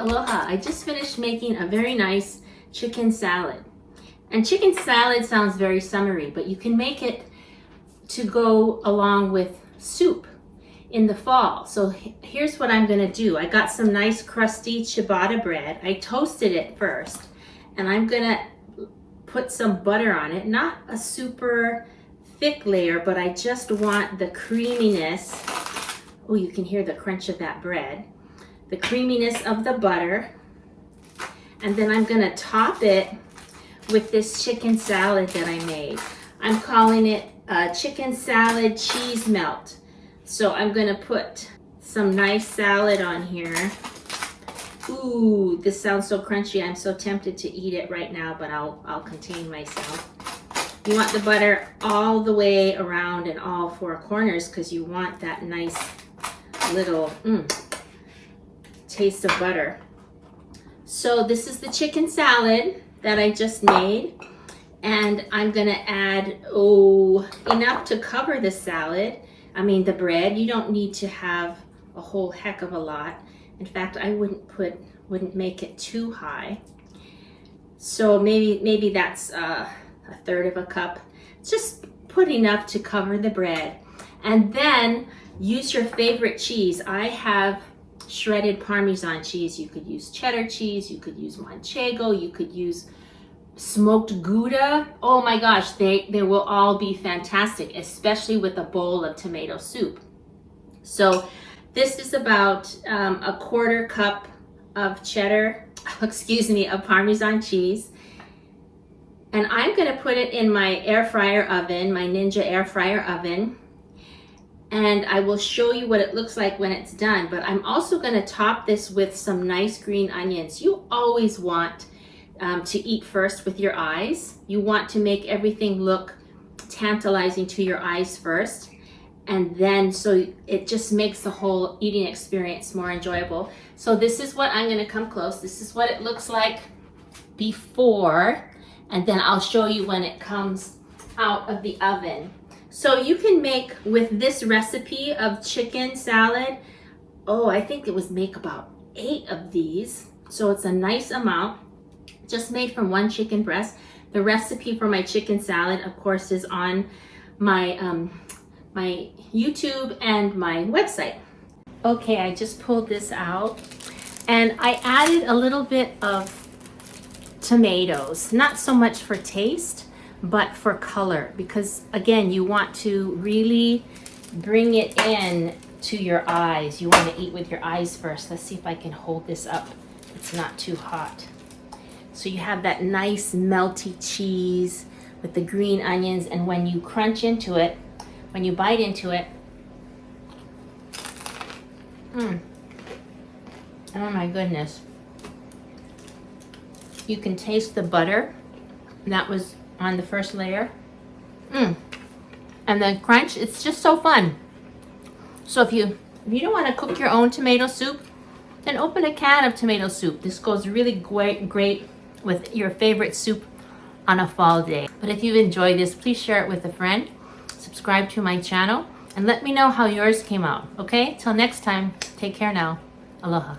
aloha. I just finished making a very nice chicken salad. And chicken salad sounds very summery, but you can make it to go along with soup in the fall. So here's what I'm gonna do. I got some nice crusty ciabatta bread. I toasted it first, and I'm gonna put some butter on it. Not a super thick layer, but I just want the creaminess. Oh, you can hear the crunch of that bread. The creaminess of the butter. And then I'm gonna top it with this chicken salad that I made. I'm calling it chicken salad cheese melt. So I'm gonna put some nice salad on here. Ooh, this sounds so crunchy. I'm so tempted to eat it right now, but I'll contain myself. You want the butter all the way around and all four corners because you want that nice little taste of butter. So this is the chicken salad that I just made, and I'm gonna add enough to cover the salad. I mean the bread. You don't need to have a whole heck of a lot. In fact, I wouldn't make it too high. So maybe that's a third of a cup. Just put enough to cover the bread, and then use your favorite cheese. I have shredded Parmesan cheese. You could use cheddar cheese, you could use manchego, you could use smoked Gouda. Oh my gosh, they will all be fantastic, especially with a bowl of tomato soup. So this is about a quarter cup of cheddar, of Parmesan cheese. And I'm gonna put it in my air fryer oven, my Ninja air fryer oven. And I will show you what it looks like when it's done. But I'm also gonna top this with some nice green onions. You always want to eat first with your eyes. You want to make everything look tantalizing to your eyes first. And then, so it just makes the whole eating experience more enjoyable. So this is what I'm gonna come close. This is what it looks like before. And then I'll show you when it comes out of the oven. So you can make with this recipe of chicken salad, I think it was make about 8 of these. So it's a nice amount, just made from 1 chicken breast. The recipe for my chicken salad, of course, is on my, my YouTube and my website. Okay, I just pulled this out and I added a little bit of tomatoes, not so much for taste, but for color, because again, you want to really bring it in to your eyes. You want to eat with your eyes first. Let's see if I can hold this up. It's not too hot. So you have that nice melty cheese with the green onions, and when you crunch into it, when you bite into it, oh my goodness. You can taste the butter that was on the first layer. And the crunch, it's just so fun. So if you don't want to cook your own tomato soup, then open a can of tomato soup. This goes really great with your favorite soup on a fall day. But if you've enjoyed this, please share it with a friend. Subscribe to my channel and let me know how yours came out. Okay, till next time, take care now. Aloha.